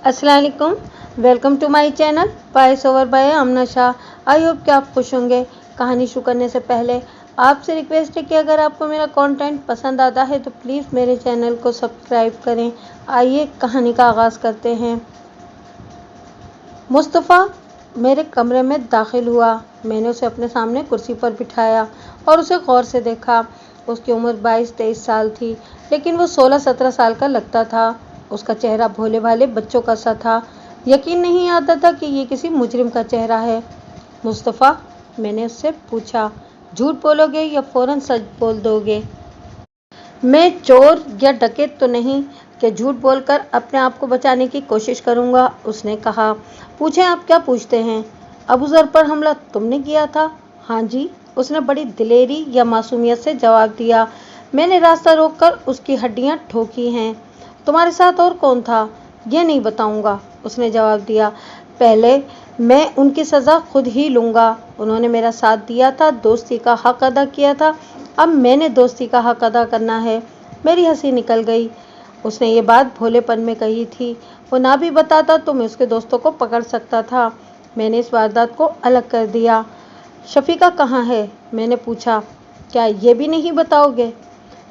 अस्सलाम वालेकुम। Welcome to my channel voice over by Amna Shah. I hope कि आप खुश होंगे। कहानी शुरू करने से पहले आपसे रिक्वेस्ट है कि अगर आपको मेरा कंटेंट पसंद आता है तो प्लीज़ मेरे चैनल को सब्सक्राइब करें। आइए कहानी का आगाज़ करते हैं। मुस्तफ़ा मेरे कमरे में दाखिल हुआ। मैंने उसे अपने सामने कुर्सी पर बिठाया और उसे गौर से देखा। उसकी उम्र 22-23 साल थी, लेकिन वो 16-17 साल का लगता था। उसका चेहरा भोले भाले बच्चों का सा था। यकीन नहीं आता था कि ये किसी मुजरिम का चेहरा है। मुस्तफ़ा, मैंने उससे पूछा, झूठ बोलोगे या फ़ौरन सच बोल दोगे? मैं चोर या डकैत तो नहीं कि झूठ बोलकर अपने आप को बचाने की कोशिश करूंगा, उसने कहा। पूछें, आप क्या पूछते हैं? अबू ज़र पर हमला तुमने किया था? हाँ जी, उसने बड़ी दिलेरी या मासूमियत से जवाब दिया। मैंने रास्ता रोककर उसकी हड्डियां ठोकी हैं। तुम्हारे साथ और कौन था? ये नहीं बताऊंगा, उसने जवाब दिया। पहले मैं उनकी सज़ा खुद ही लूँगा। उन्होंने मेरा साथ दिया था, दोस्ती का हक अदा किया था। अब मैंने दोस्ती का हक अदा करना है। मेरी हंसी निकल गई। उसने ये बात भोलेपन में कही थी। वो ना भी बताता तो मैं उसके दोस्तों को पकड़ सकता था। मैंने इस वारदात को अलग कर दिया। शफीका कहाँ है? मैंने पूछा। क्या ये भी नहीं बताओगे?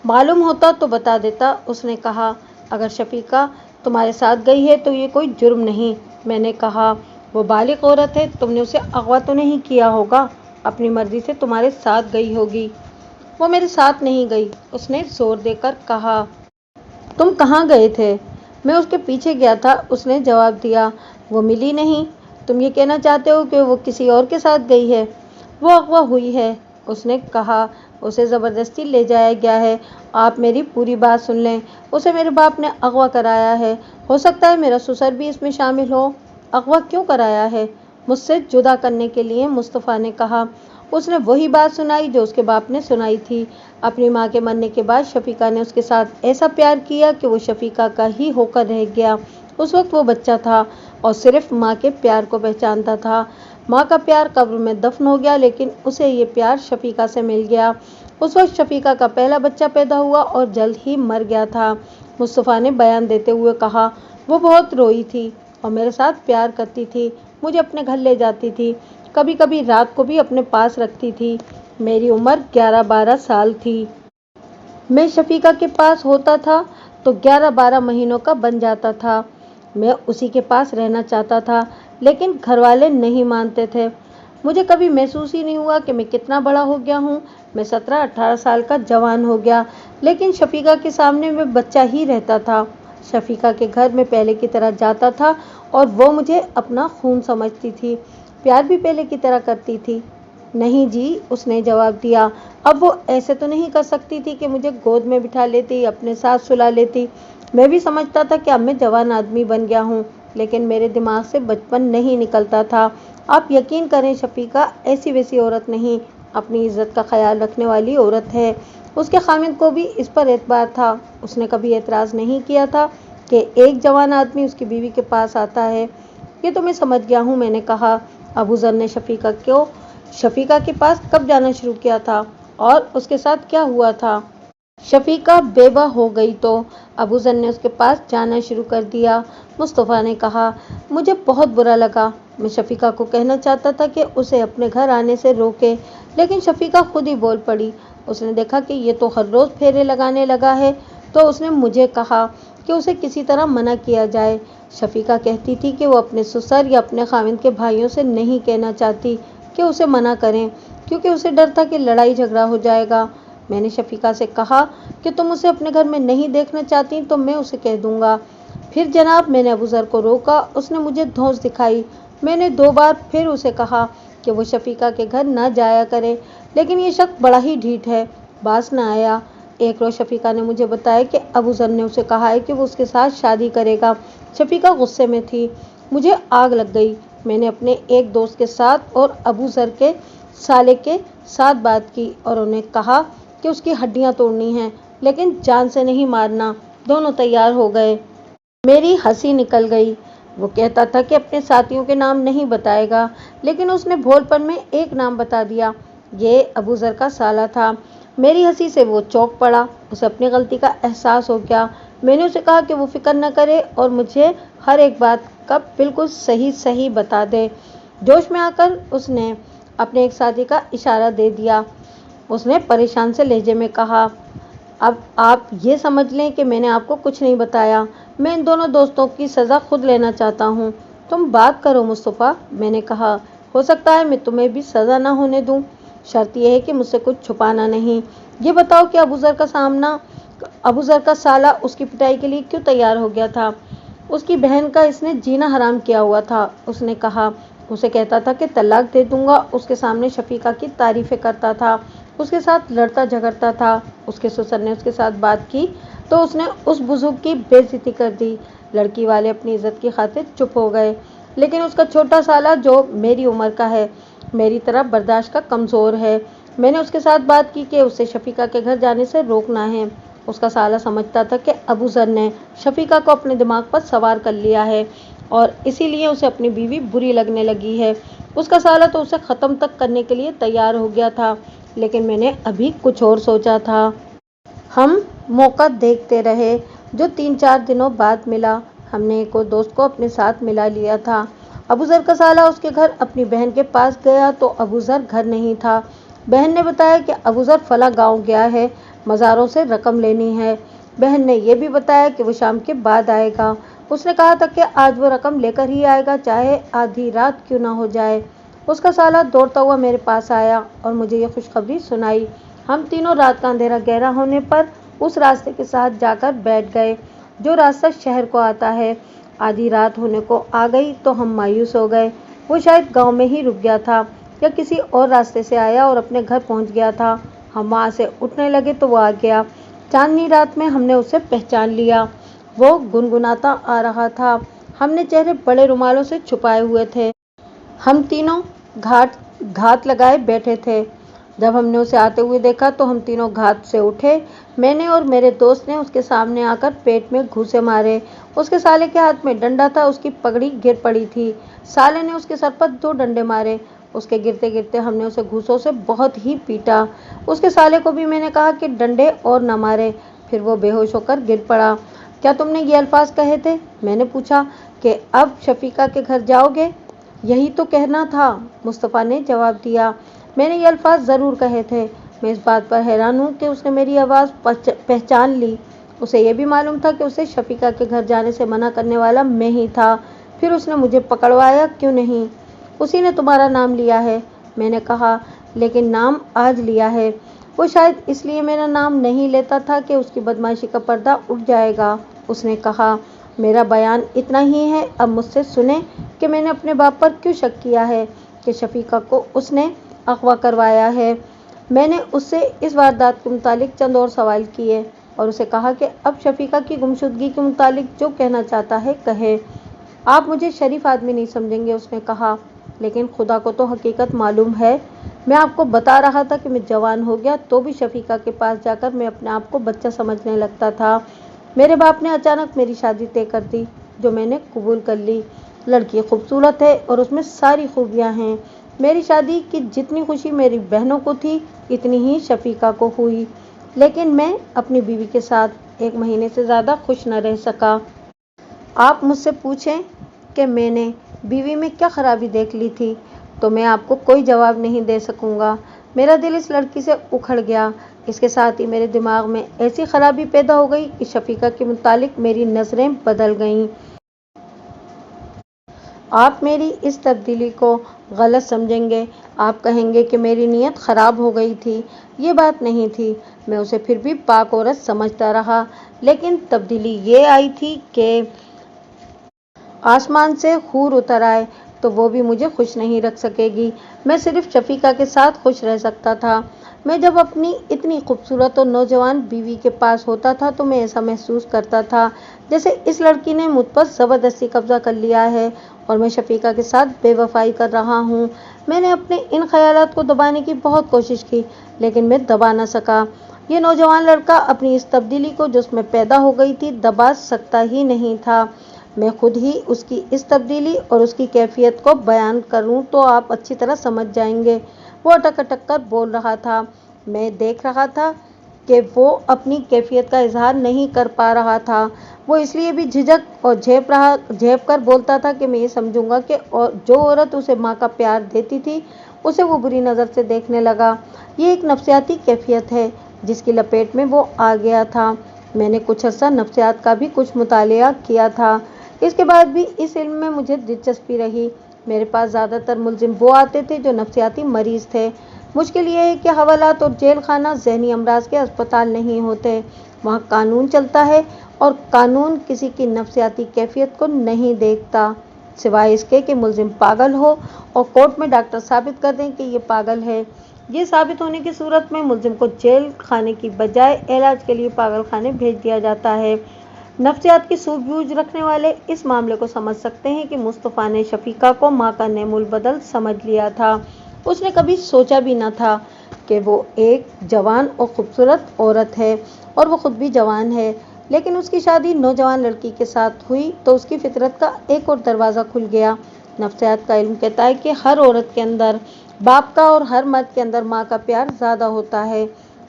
मालूम होता तो बता देता, उसने कहा। अगर शफीका तुम्हारे साथ गई है तो ये कोई जुर्म नहीं, मैंने कहा। वो बालिग औरत है, तुमने उसे अगवा तो नहीं किया होगा? अपनी मर्जी से तुम्हारे साथ गई होगी। वो मेरे साथ नहीं गई, उसने जोर देकर कहा। तुम कहाँ गए थे? मैं उसके पीछे गया था, उसने जवाब दिया। वो मिली नहीं। तुम ये कहना चाहते हो कि वो किसी और के साथ गई है? वो अगवा हुई है, उसने कहा। उसे ज़बरदस्ती ले जाया गया है। आप मेरी पूरी बात सुन लें। उसे मेरे बाप ने अगवा कराया है। हो सकता है मेरा ससुर भी इसमें शामिल हो। अगवा क्यों कराया है? मुझसे जुदा करने के लिए, मुस्तफ़ा ने कहा। उसने वही बात सुनाई जो उसके बाप ने सुनाई थी। अपनी माँ के मरने के बाद शफीका ने उसके साथ ऐसा प्यार किया कि वो शफीका का ही होकर रह गया। उस वक्त वो बच्चा था और सिर्फ माँ के प्यार को पहचानता था। माँ का प्यार कब्र में दफन हो गया, लेकिन उसे ये प्यार शफीका से मिल गया। उस वक्त शफीका का पहला बच्चा पैदा हुआ और जल्द ही मर गया था। मुस्तफ़ा ने बयान देते हुए कहा। वो बहुत रोई थी और मेरे साथ प्यार करती थी। मुझे अपने घर ले जाती थी, कभी कभी रात को भी अपने पास रखती थी। मेरी उम्र 11-12 साल थी। मैं शफीका के पास होता था तो 11-12 महीनों का बन जाता था। मैं उसी के पास रहना चाहता था, लेकिन घर वाले नहीं मानते थे। मुझे कभी महसूस ही नहीं हुआ कि मैं कितना बड़ा हो गया हूँ। मैं 17-18 साल का जवान हो गया, लेकिन शफीका के सामने मैं बच्चा ही रहता था। शफीका के घर में पहले की तरह जाता था और वो मुझे अपना खून समझती थी। प्यार भी पहले की तरह करती थी। नहीं जी, उसने जवाब दिया। अब वो ऐसे तो नहीं कर सकती थी कि मुझे गोद में बिठा लेती, अपने साथ सुला लेती। मैं भी समझता था कि अब मैं जवान आदमी बन गया हूँ, लेकिन मेरे दिमाग से बचपन नहीं निकलता था। आप यकीन करें, शफीका ऐसी वैसी औरत नहीं, अपनी इज्जत का ख्याल रखने वाली औरत है। उसके खामिद को भी इस पर एतबार था। उसने कभी एतराज़ नहीं किया था कि एक जवान आदमी उसकी बीवी के पास आता है। ये तो मैं समझ गया हूँ, मैंने कहा। अबू ज़र ने शफीका के पास कब जाना शुरू किया था और उसके साथ क्या हुआ था? शफीका बेवा हो गई तो अबू ज़र ने उसके पास जाना शुरू कर दिया, मुस्तफ़ा ने कहा। मुझे बहुत बुरा लगा। मैं शफीका को कहना चाहता था कि उसे अपने घर आने से रोके, लेकिन शफीका खुद ही बोल पड़ी। उसने देखा कि ये तो हर रोज़ फेरे लगाने लगा है, तो उसने मुझे कहा कि उसे किसी तरह मना किया जाए। शफीका कहती थी कि वो अपने ससुर या अपने खाविंद के भाइयों से नहीं कहना चाहती कि उसे मना करें, क्योंकि उसे डर था कि लड़ाई झगड़ा हो जाएगा। मैंने शफीका से कहा कि तुम उसे अपने घर में नहीं देखना चाहती तो मैं उसे कह दूंगा। फिर जनाब, मैंने अबू ज़र को रोका। उसने मुझे धौंस दिखाई। मैंने 2 बार फिर उसे कहा कि वो शफीका के घर ना जाया करे, लेकिन ये शख्स बड़ा ही ढीठ है, बाज ना आया। एक रोज़ शफीका ने मुझे बताया कि अबू ज़र ने उसे कहा है कि वो उसके साथ शादी करेगा। शफीका गुस्से में थी। मुझे आग लग गई। मैंने अपने एक दोस्त के साथ और अबू ज़र के साले के साथ बात की और उन्हें कहा कि उसकी हड्डियां तोड़नी हैं, लेकिन जान से नहीं मारना। दोनों तैयार हो गए। मेरी हंसी निकल गई। वो कहता था कि अपने साथियों के नाम नहीं बताएगा, लेकिन उसने भोलपन में एक नाम बता दिया। ये अबू ज़र का साला था। मेरी हंसी से वो चौंक पड़ा। उसे अपनी गलती का एहसास हो गया। میں نے اسے کہا کہ وہ فکر نہ کرے اور مجھے ہر ایک بات کا بالکل صحیح بتا دے۔ جوش میں آ کر اس نے اپنے ایک ساتھی کا اشارہ دے دیا۔ اس نے پریشان سے لہجے میں کہا، اب آپ یہ سمجھ لیں کہ میں نے آپ کو کچھ نہیں بتایا۔ میں ان دونوں دوستوں کی سزا خود لینا چاہتا ہوں۔ تم بات کرو مصطفیٰ، میں نے کہا، ہو سکتا ہے میں تمہیں بھی سزا نہ ہونے دوں۔ شرط یہ ہے کہ مجھ سے کچھ چھپانا نہیں۔ یہ بتاؤ کہ ابو ذر کا سالہ اس کی پٹائی کے لیے کیوں تیار ہو گیا تھا؟ اس کی بہن کا اس نے جینا حرام کیا ہوا تھا۔ اس نے کہا، اسے کہتا تھا کہ طلاق دے دوں گا، اس کے سامنے شفیقہ کی تعریفیں کرتا تھا، اس کے ساتھ لڑتا جھگڑتا تھا۔ اس کے سسر نے اس کے ساتھ بات کی تو اس نے اس بزرگ کی بے عزتی کر دی۔ لڑکی والے اپنی عزت کی خاطر چپ ہو گئے، لیکن اس کا چھوٹا سالہ جو میری عمر کا ہے، میری طرح برداشت کا کمزور ہے، میں نے اس کے ساتھ بات کی کہ اسے شفیقہ کے گھر جانے سے روکنا ہے۔ اس کا سالہ سمجھتا تھا کہ ابو ذر نے شفیقہ کو اپنے دماغ پر سوار کر لیا ہے اور اسی لیے اسے اپنی بیوی بری لگنے لگی ہے۔ اس کا سالہ تو اسے ختم تک کرنے کے لیے تیار ہو گیا تھا، لیکن میں نے ابھی کچھ اور سوچا تھا۔ ہم موقع دیکھتے رہے۔ جو 3-4 دنوں بعد ملا، ہم نے ایک اور دوست کو اپنے ساتھ ملا لیا تھا۔ ابو ذر کا سالہ اس کے گھر اپنی بہن کے پاس گیا تو ابو ذر گھر نہیں تھا۔ بہن نے بتایا کہ ابو ذر فلاں گاؤں گیا ہے، مزاروں سے رقم لینی ہے۔ بہن نے یہ بھی بتایا کہ وہ شام کے بعد آئے گا۔ اس نے کہا تھا کہ آج وہ رقم لے کر ہی آئے گا، چاہے آدھی رات کیوں نہ ہو جائے۔ اس کا سالہ دوڑتا ہوا میرے پاس آیا اور مجھے یہ خوشخبری سنائی۔ ہم تینوں رات کا اندھیرا گہرا ہونے پر اس راستے کے ساتھ جا کر بیٹھ گئے جو راستہ شہر کو آتا ہے۔ آدھی رات ہونے کو آ گئی تو ہم مایوس ہو گئے۔ وہ شاید گاؤں میں ہی رک گیا تھا یا کسی اور راستے سے آیا اور اپنے گھر پہنچ گیا تھا۔ ہم وہاں سے اٹھنے لگے تو وہ آ گیا۔ چاندنی رات میں ہم نے اسے پہچان لیا۔ وہ گنگناتا آ رہا تھا۔ ہم نے چہرے بڑے رومالوں سے چھپائے ہوئے تھے۔ ہم تینوں گھات لگائے بیٹھے تھے۔ جب ہم نے اسے آتے ہوئے دیکھا تو ہم تینوں گھات سے اٹھے۔ میں نے اور میرے دوست نے اس کے سامنے آ کر پیٹ میں گھوسے مارے۔ اس کے سالے کے ہاتھ میں ڈنڈا تھا، اس کی پگڑی گر پڑی تھی۔ سالے نے اس کے سر پر 2 ڈنڈے مارے۔ اس کے گرتے گرتے ہم نے اسے گھوسوں سے بہت ہی پیٹا۔ اس کے سالے کو بھی میں نے کہا کہ ڈنڈے اور نہ مارے، پھر وہ بے ہوش ہو کر گر پڑا۔ کیا تم نے یہ الفاظ کہے تھے؟ میں نے پوچھا کہ اب شفیقہ کے گھر جاؤ گے؟ یہی تو کہنا تھا، مصطفیٰ نے جواب دیا۔ میں نے یہ الفاظ ضرور کہے تھے۔ میں اس بات پر حیران ہوں کہ اس نے میری آواز پہچان لی۔ اسے یہ بھی معلوم تھا کہ اسے شفیقہ کے گھر جانے سے منع کرنے والا میں ہی تھا، پھر اس نے مجھے پکڑوایا کیوں نہیں؟ اسی نے تمہارا نام لیا ہے، میں نے کہا، لیکن نام آج لیا ہے۔ وہ شاید اس لیے میرا نام نہیں لیتا تھا کہ اس کی بدمعاشی کا پردہ اٹھ جائے گا۔ اس نے کہا، میرا بیان اتنا ہی ہے، اب مجھ سے سنیں کہ میں نے اپنے باپ پر کیوں شک کیا ہے کہ شفیقہ کو اس نے اغوا کروایا ہے۔ میں نے اس سے اس واردات کے متعلق چند اور سوال کیے اور اسے کہا کہ اب شفیقہ کی گمشدگی کے متعلق جو کہنا چاہتا ہے کہے۔ آپ مجھے شریف آدمی نہیں سمجھیں گے، اس نے کہا، لیکن خدا کو تو حقیقت معلوم ہے۔ میں آپ کو بتا رہا تھا کہ میں جوان ہو گیا تو بھی شفیقہ کے پاس جا کر میں اپنے آپ کو بچہ سمجھنے لگتا تھا۔ میرے باپ نے اچانک میری شادی طے کر دی، جو میں نے قبول کر لی۔ لڑکی خوبصورت ہے اور اس میں ساری خوبیاں ہیں۔ میری شادی کی جتنی خوشی میری بہنوں کو تھی اتنی ہی شفیقہ کو ہوئی، لیکن میں اپنی بیوی کے ساتھ 1 مہینے سے زیادہ خوش نہ رہ سکا۔ آپ مجھ سے پوچھیں کہ میں نے بیوی میں کیا خرابی دیکھ لی تھی تو میں آپ کو کوئی جواب نہیں دے سکوں گا۔ میرا دل اس لڑکی سے اکھڑ گیا۔ اس کے ساتھ ہی میرے دماغ میں ایسی خرابی پیدا ہو گئی کہ شفیقہ کے متعلق میری نظریں بدل گئیں۔ آپ میری اس تبدیلی کو غلط سمجھیں گے، آپ کہیں گے کہ میری نیت خراب ہو گئی تھی۔ یہ بات نہیں تھی، میں اسے پھر بھی پاک عورت سمجھتا رہا، لیکن تبدیلی یہ آئی تھی کہ آسمان سے حور اتر آئے تو وہ بھی مجھے خوش نہیں رکھ سکے گی۔ میں صرف شفیقہ کے ساتھ خوش رہ سکتا تھا۔ میں جب اپنی اتنی خوبصورت اور نوجوان بیوی کے پاس ہوتا تھا تو میں ایسا محسوس کرتا تھا جیسے اس لڑکی نے مجھ پر زبردستی قبضہ کر لیا ہے اور میں شفیقہ کے ساتھ بے وفائی کر رہا ہوں۔ میں نے اپنے ان خیالات کو دبانے کی بہت کوشش کی، لیکن میں دبا نہ سکا۔ یہ نوجوان لڑکا اپنی اس تبدیلی کو جو اس میں پیدا ہو گئی تھی دبا سکتا ہی نہیں تھا۔ میں خود ہی اس کی اس تبدیلی اور اس کی کیفیت کو بیان کروں تو آپ اچھی طرح سمجھ جائیں گے۔ وہ اٹک اٹک کر بول رہا تھا۔ میں دیکھ رہا تھا کہ وہ اپنی کیفیت کا اظہار نہیں کر پا رہا تھا۔ وہ اس لیے بھی جھجک اور جھیپ کر بولتا تھا کہ میں یہ سمجھوں گا کہ جو عورت اسے ماں کا پیار دیتی تھی اسے وہ بری نظر سے دیکھنے لگا۔ یہ ایک نفسیاتی کیفیت ہے جس کی لپیٹ میں وہ آ گیا تھا۔ میں نے کچھ عرصہ نفسیات کا بھی کچھ مطالعہ کیا تھا۔ اس کے بعد بھی اس علم میں مجھے دلچسپی رہی۔ میرے پاس زیادہ تر ملزم وہ آتے تھے جو نفسیاتی مریض تھے۔ مشکل یہ ہے کہ حوالات اور جیل خانہ ذہنی امراض کے اسپتال نہیں ہوتے۔ وہاں قانون چلتا ہے اور قانون کسی کی نفسیاتی کیفیت کو نہیں دیکھتا سوائے اس کے کہ ملزم پاگل ہو اور کورٹ میں ڈاکٹر ثابت کر دیں کہ یہ پاگل ہے۔ یہ ثابت ہونے کی صورت میں ملزم کو جیل خانے کی بجائے علاج کے لیے پاگل خانے بھیج دیا جاتا ہے۔ نفسیات کی سوجھ بوجھ رکھنے والے اس معاملے کو سمجھ سکتے ہیں کہ مصطفیٰ نے شفیقہ کو ماں کا نعم البدل سمجھ لیا تھا۔ اس نے کبھی سوچا بھی نہ تھا کہ وہ ایک جوان اور خوبصورت عورت ہے اور وہ خود بھی جوان ہے، لیکن اس کی شادی نوجوان لڑکی کے ساتھ ہوئی تو اس کی فطرت کا ایک اور دروازہ کھل گیا۔ نفسیات کا علم کہتا ہے کہ ہر عورت کے اندر باپ کا اور ہر مرد کے اندر ماں کا پیار زیادہ ہوتا ہے۔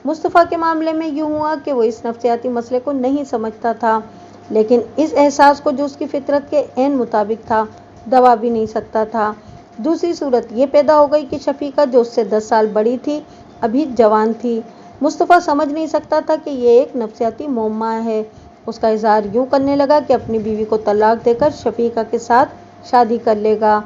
مصطفیٰ کے معاملے میں یوں ہوا کہ وہ اس نفسیاتی مسئلے کو نہیں سمجھتا تھا، لیکن اس احساس کو جو اس کی فطرت کے عین مطابق تھا دبا بھی نہیں سکتا تھا۔ دوسری صورت یہ پیدا ہو گئی کہ شفیقہ جو اس سے 10 سال بڑی تھی ابھی جوان تھی۔ مصطفیٰ سمجھ نہیں سکتا تھا کہ یہ ایک نفسیاتی معمہ ہے۔ اس کا اظہار یوں کرنے لگا کہ اپنی بیوی کو طلاق دے کر شفیقہ کے ساتھ شادی کر لے گا۔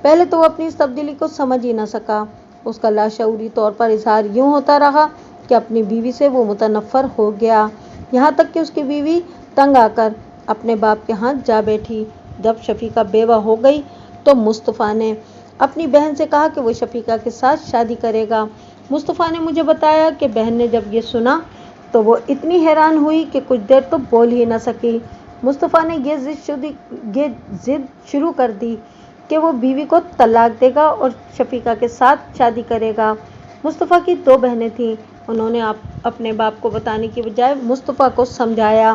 پہلے تو وہ اپنی اس تبدیلی کو سمجھ ہی نہ سکا۔ اس کا لاشعوری طور پر اظہار یوں ہوتا رہا کہ اپنی بیوی سے وہ متنفر ہو گیا، یہاں تک کہ اس کی بیوی تنگ آ کر اپنے باپ کے ہاں جا بیٹھی۔ جب شفیقہ بیوہ ہو گئی تو مصطفیٰ نے اپنی بہن سے کہا کہ وہ شفیقہ کے ساتھ شادی کرے گا۔ مصطفیٰ نے مجھے بتایا کہ بہن نے جب یہ سنا تو وہ اتنی حیران ہوئی کہ کچھ دیر تو بول ہی نہ سکی۔ مصطفیٰ نے یہ ضد شروع کر دی کہ وہ بیوی کو طلاق دے گا اور شفیقہ کے ساتھ شادی کرے گا۔ مصطفیٰ کی 2 بہنیں تھیں۔ انہوں نے اپنے باپ کو بتانے کی بجائے مصطفیٰ کو سمجھایا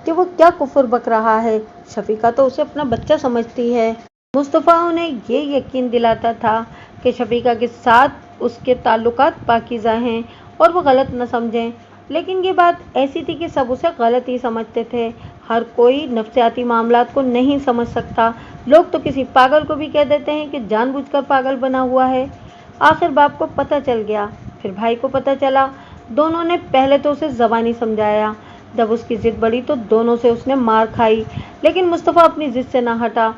کہ وہ کیا کفر بک رہا ہے، شفیقہ تو اسے اپنا بچہ سمجھتی ہے۔ مصطفیٰ انہیں یہ یقین دلاتا تھا کہ شفیقہ کے ساتھ اس کے تعلقات پاکیزہ ہیں اور وہ غلط نہ سمجھیں، لیکن یہ بات ایسی تھی کہ سب اسے غلط ہی سمجھتے تھے۔ ہر کوئی نفسیاتی معاملات کو نہیں سمجھ سکتا۔ لوگ تو کسی پاگل کو بھی کہہ دیتے ہیں کہ جان بوجھ کر پاگل بنا ہوا ہے۔ آخر باپ کو پتہ چل گیا، پھر بھائی کو پتہ چلا۔ دونوں نے پہلے تو اسے زبانی سمجھایا، جب اس کی ضد بڑھی تو دونوں سے اس نے مار کھائی، لیکن مصطفیٰ اپنی ضد سے نہ ہٹا۔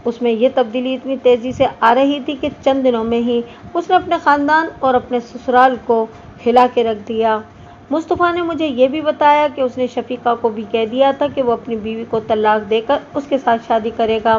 اس میں یہ تبدیلی اتنی تیزی سے آ رہی تھی کہ چند دنوں میں ہی اس نے اپنے خاندان اور اپنے سسرال کو ہلا کے رکھ دیا۔ مصطفیٰ نے مجھے یہ بھی بتایا کہ اس نے شفیقہ کو بھی کہہ دیا تھا کہ وہ اپنی بیوی کو طلاق دے کر اس کے ساتھ شادی کرے گا۔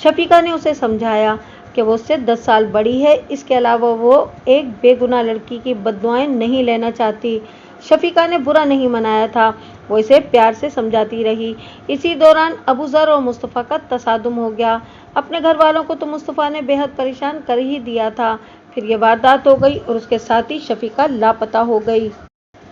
شفیقہ نے اسے سمجھایا کہ وہ اس سے 10 سال بڑی ہے، اس کے علاوہ وہ ایک بے گناہ لڑکی کی بددعائیں نہیں لینا چاہتی۔ شفیقہ نے برا نہیں منایا تھا، وہ اسے پیار سے سمجھاتی رہی۔ اسی دوران ابو ذر اور مصطفیٰ کا تصادم ہو گیا۔ اپنے گھر والوں کو تو مصطفیٰ نے بے حد پریشان کر ہی دیا تھا، پھر یہ واردات ہو گئی اور اس کے ساتھ ہی شفیقہ لاپتہ ہو گئی۔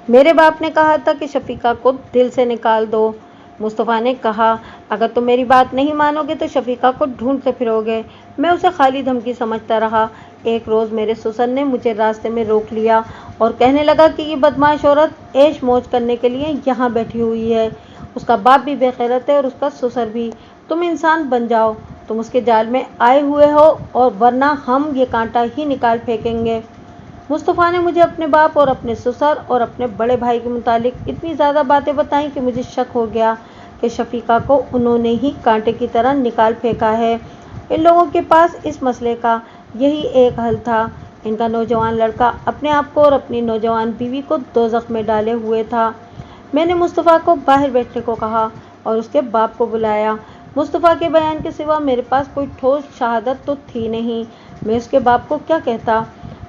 میرے باپ نے کہا تھا کہ شفیقہ کو دل سے نکال دو۔ مصطفیٰ نے کہا اگر تم میری بات نہیں مانو گے تو شفیقہ کو ڈھونڈتے پھرو گے۔ میں اسے خالی دھمکی سمجھتا رہا۔ ایک روز میرے سسر نے مجھے راستے میں روک لیا اور کہنے لگا کہ یہ بدمعاش عورت عیش موج کرنے کے لیے یہاں بیٹھی ہوئی ہے، اس کا باپ بھی بے غیرت ہے اور اس کا سسر بھی، تم انسان بن جاؤ، تم اس کے جال میں آئے ہوئے ہو اور ورنہ ہم یہ کانٹا ہی نکال پھینکیں گے۔ مصطفیٰ نے مجھے اپنے باپ اور اپنے سسر اور اپنے بڑے بھائی کے متعلق اتنی زیادہ باتیں بتائیں کہ مجھے شک ہو گیا کہ شفیقہ کو انہوں نے ہی کانٹے کی طرح نکال پھینکا ہے۔ ان لوگوں کے پاس اس مسئلے کا یہی ایک حل تھا۔ ان کا نوجوان لڑکا اپنے آپ کو اور اپنی نوجوان بیوی کو دوزخ میں ڈالے ہوئے تھا۔ میں نے مصطفیٰ کو باہر بیٹھنے کو کہا اور اس کے باپ کو بلایا۔ مصطفیٰ کے بیان کے سوا میرے پاس کوئی ٹھوس شہادت تو تھی نہیں، میں اس کے باپ کو کیا کہتا۔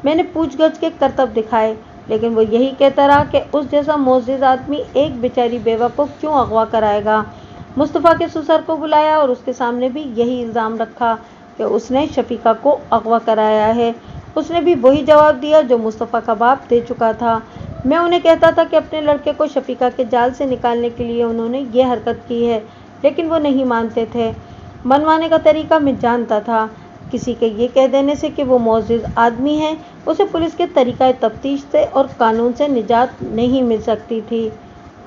میں نے پوچھ گچھ کے کرتب دکھائے، لیکن وہ یہی کہتا رہا کہ اس جیسا معزز آدمی ایک بیچاری بیوہ کو کیوں اغوا کرائے گا۔ مصطفیٰ کے سسر کو بلایا اور اس کے سامنے بھی یہی الزام رکھا کہ اس نے شفیقہ کو اغوا کرایا ہے۔ اس نے بھی وہی جواب دیا جو مصطفیٰ کا باپ دے چکا تھا۔ میں انہیں کہتا تھا کہ اپنے لڑکے کو شفیقہ کے جال سے نکالنے کے لیے انہوں نے یہ حرکت کی ہے، لیکن وہ نہیں مانتے تھے۔ منوانے کا طریقہ میں جانتا تھا किसी के ये कह देने से कि वो मुअज़्ज़िज़ आदमी है, उसे पुलिस के तरीक़ा तफ्तीश से और कानून से निजात नहीं मिल सकती थी।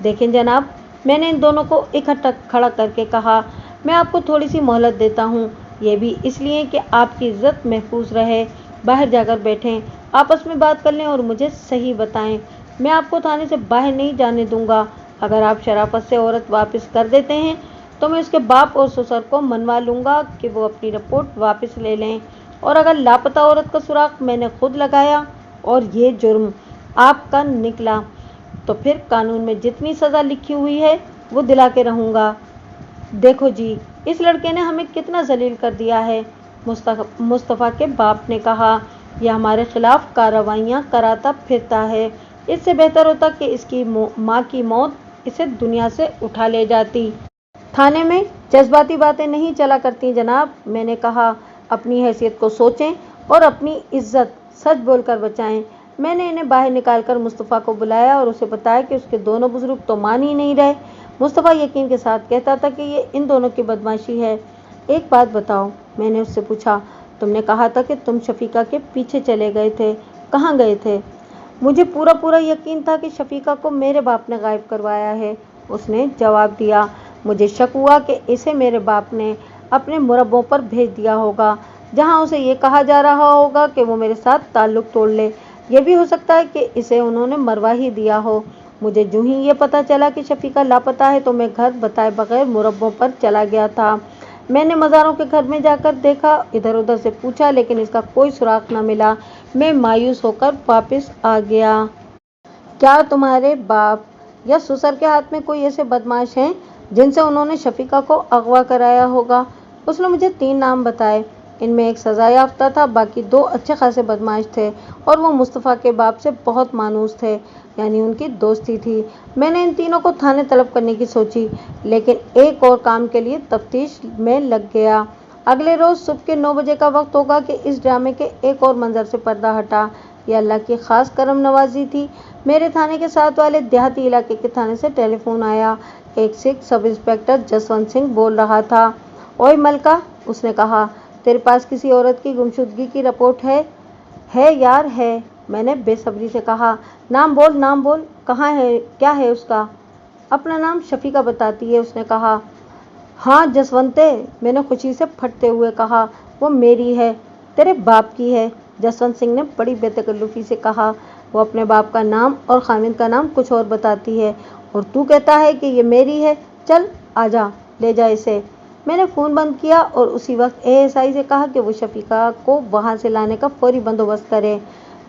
देखें जनाब, मैंने इन दोनों को इकट्ठा खड़ा करके कहा, मैं आपको थोड़ी सी मोहलत देता हूँ, ये भी इसलिए कि आपकी इज्जत महफूज रहे। बाहर जाकर बैठें, आपस में बात कर लें और मुझे सही बताएं। मैं आपको थाने से बाहर नहीं जाने दूंगा। अगर आप शराफत से औरत वापस कर देते हैं तो मैं उसके बाप और ससुर को मनवा लूंगा कि वो अपनी रिपोर्ट वापस ले लें, और अगर लापता औरत का सुराग मैंने खुद लगाया और ये जुर्म आपका निकला तो फिर कानून में जितनी सज़ा लिखी हुई है वो दिला के रहूँगा। देखो जी, इस लड़के ने हमें कितना जलील कर दिया है। मुस्तफ़ा के बाप ने कहा, यह हमारे खिलाफ कार्रवाइयाँ कराता फिरता है। इससे बेहतर होता कि इसकी माँ की मौत इसे दुनिया से उठा ले जाती। थाने में जज्बाती बातें नहीं चला करती जनाब, मैंने कहा। अपनी हैसियत को सोचें और अपनी इज्जत सच बोलकर बचाएं। मैंने इन्हें बाहर निकालकर मुस्तफ़ा को बुलाया और उसे बताया कि उसके दोनों बुजुर्ग तो मान ही नहीं रहे। मुस्तफ़ा यकीन के साथ कहता था कि ये इन दोनों की बदमाशी है। एक बात बताओ, मैंने उससे पूछा, तुमने कहा था कि तुम शफीका के पीछे चले गए थे, कहाँ गए थे? मुझे पूरा यकीन था कि शफीका को मेरे बाप ने गायब करवाया है, उसने जवाब दिया। मुझे शक हुआ कि इसे मेरे बाप ने अपने मुरब्बों पर भेज दिया होगा, जहां उसे ये कहा जा रहा होगा कि वो मेरे साथ ताल्लुक़ तोड़ ले। ये भी हो सकता है कि इसे उन्होंने मरवा ही दिया हो। मुझे जो ही ये पता चला कि शफीका लापता है तो मैं घर बताए बगैर मुरब्बों पर चला गया था। मैंने मज़ारों के घर में जाकर देखा, इधर उधर से पूछा, लेकिन इसका कोई सुराग न मिला। मैं मायूस होकर वापस आ गया। क्या तुम्हारे बाप या ससुर के हाथ में कोई ऐसे बदमाश हैं जिनसे उन्होंने शफीका को अगवा कराया होगा? उसने मुझे 3 नाम बताए। इनमें एक सजा याफ्ता था, बाकी 2 अच्छे खासे बदमाश थे और वो मुस्तफ़ा के बाप से बहुत मानूस थे, यानी उनकी दोस्ती थी। मैंने इन तीनों को थाने तलब करने की सोची, लेकिन एक और काम के लिए तफ्तीश में लग गया। अगले रोज़ सुबह के 9 बजे का वक्त होगा कि इस ड्रामे के एक और मंजर से पर्दा हटा। यह अल्लाह की ख़ास करम नवाजी थी। मेरे थाने के साथ वाले देहाती इलाके के थाने से टेलीफोन आया। एक सिख सब इंस्पेक्टर जसवंत सिंह बोल रहा था। ओए मलका, उसने कहा, तेरे पास किसी औरत की गुमशुदगी की रिपोर्ट है? है यार, है। मैंने बेसब्री से कहा। नाम बोल, कहाँ है, क्या है उसका? अपना नाम शफीका बताती है, उसने कहा। हाँ जसवंते, मैंने खुशी से फटते हुए कहा, वो मेरी है, तेरे बाप की है। जसवंत सिंह ने बड़ी बेतकल्लुफ़ी से कहा। वो अपने बाप का नाम और खामिद का नाम कुछ और बताती है, और तू कहता है कि ये मेरी है। चल आजा, ले जा इसे। मैंने फ़ोन बंद किया और उसी वक्त एएसआई से कहा कि वो शफीका को वहाँ से लाने का फौरी बंदोबस्त करे।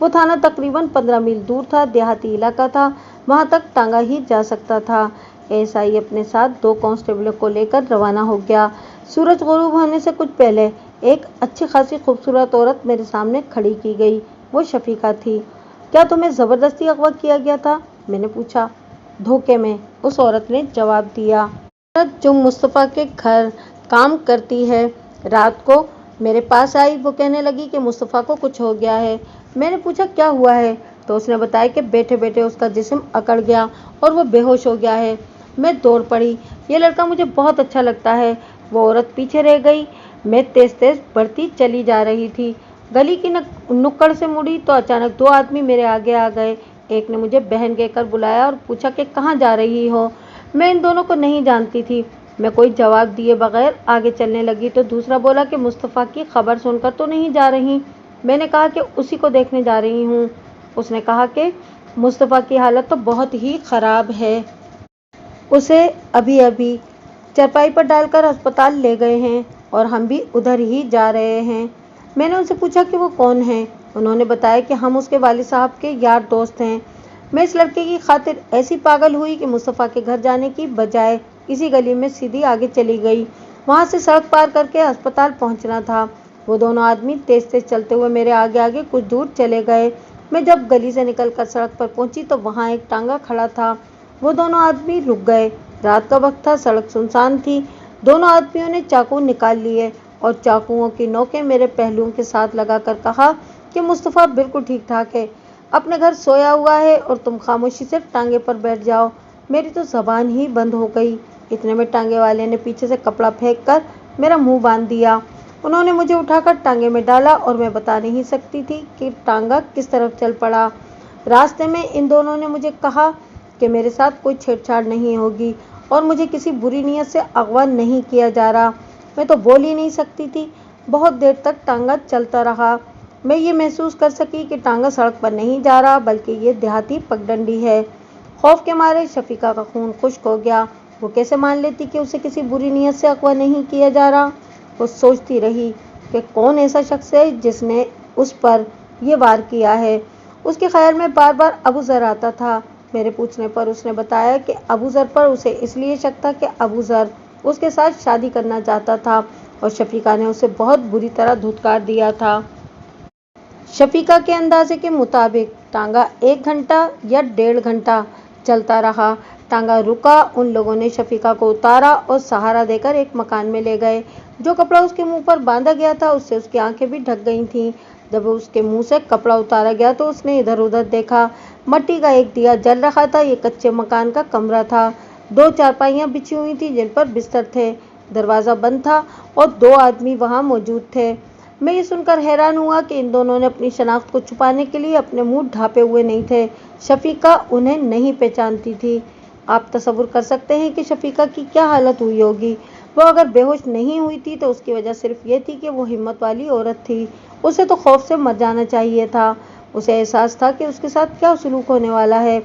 वो थाना तकरीबन 15 मील दूर था, देहाती इलाका था, वहाँ तक टांगा ही जा सकता था। एएसआई अपने साथ 2 कांस्टेबलों को लेकर रवाना हो गया। सूरज गुरूब होने से कुछ पहले एक अच्छी खासी खूबसूरत औरत मेरे सामने खड़ी की गई। वो शफीका थी। क्या तुम्हें ज़बरदस्ती अगवा किया गया था? मैंने पूछा। धोखे में, उस औरत ने जवाब दिया। औरत जो मुस्तफ़ा के घर काम करती है, रात को मेरे पास आई। वो कहने लगी कि मुस्तफ़ा को कुछ हो गया है। मैंने पूछा क्या हुआ है, तो उसने बताया कि बैठे बैठे उसका जिस्म अकड़ गया और वो बेहोश हो गया है। मैं दौड़ पड़ी। ये लड़का मुझे बहुत अच्छा लगता है। वो औरत पीछे रह गई। मैं तेज तेज बढ़ती चली जा रही थी। गली की नुक्कड़ से मुड़ी तो अचानक 2 आदमी मेरे आगे आ गए। एक ने मुझे बहन कहकर बुलाया और पूछा कि कहाँ जा रही हो। मैं इन दोनों को नहीं जानती थी। मैं कोई जवाब दिए बगैर आगे चलने लगी तो दूसरा बोला कि मुस्तफ़ा की खबर सुनकर तो नहीं जा रही। मैंने कहा कि उसी को देखने जा रही हूँ। उसने कहा कि मुस्तफ़ा की हालत तो बहुत ही ख़राब है, उसे अभी अभी चारपाई पर डालकर अस्पताल ले गए हैं और हम भी उधर ही जा रहे हैं। मैंने उनसे पूछा कि वो कौन हैं। उन्होंने बताया कि हम उसके वालिद साहब के यार दोस्त हैं। मैं इस लड़के की खातिर ऐसी पागल हुई कि मुस्तफ़ा के घर जाने की बजाय इसी गली में सीधी आगे चली गई। वहाँ से सड़क पार करके अस्पताल पहुँचना था। वो दोनों आदमी तेज तेज चलते हुए मेरे आगे आगे कुछ दूर चले गए। मैं जब गली से निकलकर सड़क पर पहुँची तो वहाँ एक टांगा खड़ा था। वो दोनों आदमी रुक गए। रात का वक्त था, सड़क सुनसान थी। दोनों आदमियों ने चाकू निकाल लिए और चाकुओं की नोकें मेरे पहलुओं के साथ लगाकर कहा कि मुस्तफ़ा बिल्कुल ठीक ठाक है, अपने घर सोया हुआ है और तुम खामोशी से टांगे पर बैठ जाओ। मेरी तो ज़बान ही बंद हो गई। इतने में टांगे वाले ने पीछे से कपड़ा फेंक कर मेरा मुंह बांध दिया। उन्होंने मुझे उठाकर टांगे में डाला और मैं बता नहीं सकती थी कि टांगा किस तरफ चल पड़ा। रास्ते में इन दोनों ने मुझे कहा कि मेरे साथ कोई छेड़छाड़ नहीं होगी और मुझे किसी बुरी नीयत से अगवा नहीं किया जा रहा। मैं तो बोल ही नहीं सकती थी। बहुत देर तक टांगा चलता रहा। मैं ये महसूस कर सकी कि टांगा सड़क पर नहीं जा रहा बल्कि ये देहाती पगडंडी है। खौफ के मारे शफीका का खून खुश्क हो गया। वो कैसे मान लेती कि उसे किसी बुरी नीयत से अगवा नहीं किया जा रहा। वो सोचती रही कि कौन ऐसा शख्स है जिसने उस पर यह वार किया है। उसके ख्याल में बार बार अबू ज़र आता था। मेरे पूछने पर उसने बताया कि अबू ज़र पर उसे इसलिए शक था कि अबू ज़र उसके साथ शादी करना चाहता था और शफीका ने उसे बहुत बुरी तरह धुतकार दिया था। शफीका के अंदाजे के मुताबिक टांगा 1 घंटा या 1.5 घंटा चलता रहा। टांगा रुका। उन लोगों ने शफीका को उतारा और सहारा देकर एक मकान में ले गए। जो कपड़ा उसके मुंह पर बांधा गया था उससे उसकी आंखें भी ढक गई थीं। जब उसके मुंह से कपड़ा उतारा गया तो उसने इधर उधर देखा। मट्टी का एक दिया जल रहा था। ये कच्चे मकान का कमरा था। 2 चारपाइयां बिछी हुई थी जिन पर बिस्तर थे। दरवाजा बंद था और 2 आदमी वहां मौजूद थे। मैं ये सुनकर हैरान हुआ कि इन दोनों ने अपनी शनाख्त को छुपाने के लिए अपने मुंह ढांपे हुए नहीं थे। शफीका उन्हें नहीं पहचानती थी। आप तसव्वुर कर सकते हैं कि शफीका की क्या हालत हुई होगी। वो अगर बेहोश नहीं हुई थी तो उसकी वजह सिर्फ ये थी कि वो हिम्मत वाली औरत थी। उसे तो खौफ से मर जाना चाहिए था। उसे एहसास था कि उसके साथ क्या सलूक होने वाला है।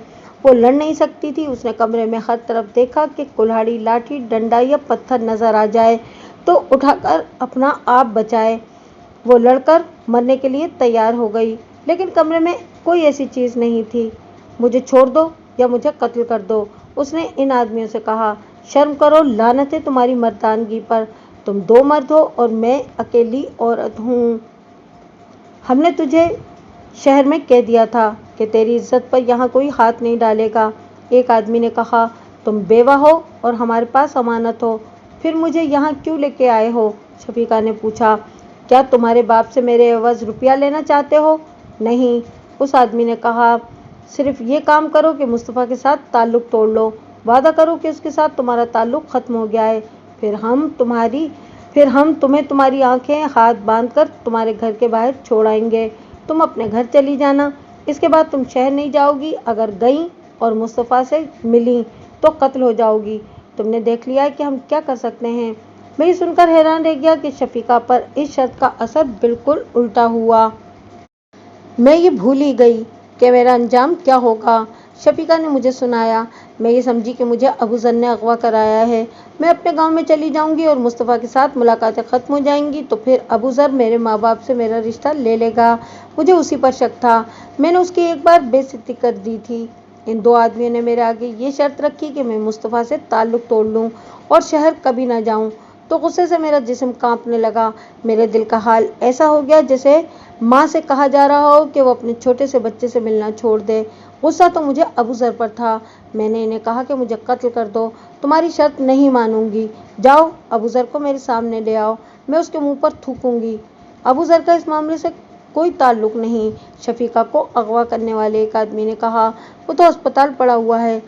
वो लड़ नहीं सकती थी। उसने कमरे में हर तरफ देखा कि कुल्हाड़ी, लाठी, डंडा या पत्थर नजर आ जाए तो उठाकर अपना आप बचाए। वो लड़कर मरने के लिए तैयार हो गई, लेकिन कमरे में कोई ऐसी चीज नहीं थी। मुझे छोड़ दो या मुझे कत्ल कर दो, उसने इन आदमियों से कहा। शर्म करो, लानत है तुम्हारी मर्दानगी पर। तुम 2 मर्द हो और मैं अकेली औरत हूँ। हमने तुझे शहर में कह दिया था कि तेरी इज्जत पर यहाँ कोई हाथ नहीं डालेगा। एक आदमी ने कहा, तुम बेवा हो और हमारे पास अमानत हो, फिर मुझे यहाँ क्यों लेके आए हो? शफीका ने पूछा। क्या तुम्हारे बाप से मेरे एवज रुपया लेना चाहते हो? नहीं, उस आदमी ने कहा। सिर्फ ये काम करो कि मुस्तफ़ा के साथ ताल्लुक़ तोड़ लो। वादा करो कि उसके साथ तुम्हारा ताल्लुक़ ख़त्म हो गया है। फिर हम तुम्हें तुम्हारी आंखें हाथ बांधकर तुम्हारे घर के बाहर छोड़ आएंगे। तुम अपने घर चली जाना। इसके बाद तुम शहर नहीं जाओगी। अगर गई और मुस्तफ़ा से मिली तो कत्ल हो जाओगी। तुमने देख लिया है कि हम क्या कर सकते हैं। मैं ये सुनकर हैरान रह गया कि शफीका पर इस शर्त का असर बिल्कुल उल्टा हुआ। मैं ये भूल ही गई कि मेरा अंजाम क्या होगा। शफीका ने मुझे सुनाया। मैं ये समझी कि मुझे अबू ज़र ने अगवा कराया है। मैं अपने गांव में चली जाऊंगी और मुस्तफ़ा के साथ मुलाकातें ख़त्म हो जाएंगी तो फिर अबू ज़र मेरे माँ बाप से मेरा रिश्ता ले लेगा। मुझे उसी पर शक था। मैंने उसकी एक बार बेइज्जती कर दी थी। इन 2 आदमियों ने मेरे आगे ये शर्त रखी कि मैं मुस्तफ़ा से ताल्लुक़ तोड़ लूँ और शहर कभी ना जाऊँ। तो गुस्से से मेरा जिस्म कांपने लगा। मेरे दिल का हाल ऐसा हो गया जैसे माँ से कहा जा रहा हो कि वो अपने छोटे से बच्चे से मिलना छोड़ दे। गुस्सा तो मुझे अबू ज़र पर था। मैंने इन्हें कहा कि मुझे कत्ल कर दो, तुम्हारी शर्त नहीं मानूंगी। जाओ, अबू ज़र को मेरे सामने ले आओ, मैं उसके मुंह पर थूकूंगी। अबू ज़र का इस मामले से कोई ताल्लुक नहीं, शफीका को अगवा करने वाले एक आदमी ने कहा। वो तो अस्पताल पड़ा हुआ है।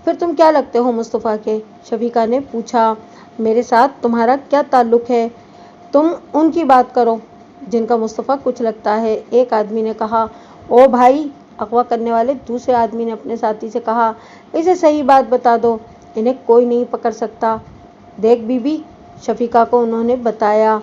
फिर तुम क्या लगते हो मुस्तफ़ा के? शफीका ने पूछा। मेरे साथ तुम्हारा क्या ताल्लुक है? तुम उनकी बात करो जिनका मुस्तफ़ा कुछ लगता है, एक आदमी ने कहा। ओ भाई, अगवा करने वाले दूसरे आदमी ने अपने साथी से कहा, इसे सही बात बता दो, इन्हें कोई नहीं पकड़ सकता। देख बीबी, शफीका को उन्होंने बताया,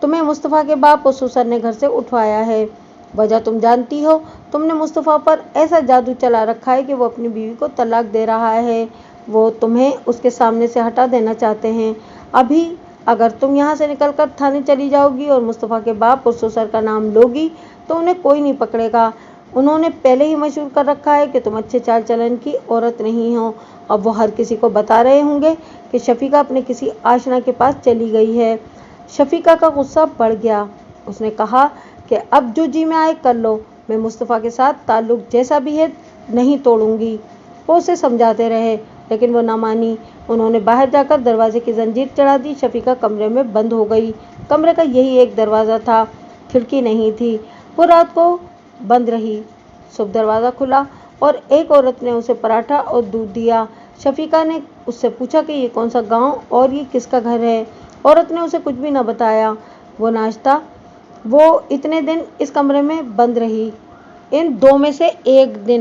तुम्हें मुस्तफ़ा के बाप और ससुर ने घर से उठवाया है। वजह तुम जानती हो। तुमने मुस्तफ़ा पर ऐसा जादू चला रखा है कि वो अपनी बीवी को तलाक दे रहा है। वो तुम्हें उसके सामने से हटा देना चाहते हैं। अभी अगर तुम यहाँ से निकलकर थाने चली जाओगी और मुस्तफ़ा के बाप और ससुर का नाम लोगी तो उन्हें कोई नहीं पकड़ेगा। उन्होंने पहले ही मशहूर कर रखा है कि तुम अच्छे चाल चलन की औरत नहीं हो। अब वो हर किसी को बता रहे होंगे कि शफीका अपने किसी आशना के पास चली गई है। शफीका का गुस्सा बढ़ गया। उसने कहा कि अब जो जी में आए कर लो, मैं मुस्तफ़ा के साथ ताल्लुक जैसा भी है नहीं तोड़ूंगी। वो उसे समझाते रहे लेकिन वो ना मानी। उन्होंने बाहर जाकर दरवाजे की जंजीर चढ़ा दी। शफीका कमरे में बंद हो गई। कमरे का यही एक दरवाज़ा था, खिड़की नहीं थी। वो रात को बंद रही। सुबह दरवाज़ा खुला और एक औरत ने उसे पराठा और दूध दिया। शफीका ने उससे पूछा कि ये कौन सा गांव और ये किसका घर है। औरत ने उसे कुछ भी न बताया। وہ ناشتہ وہ اتنے دن اس کمرے میں بند رہی۔ ان 2 میں سے ایک دن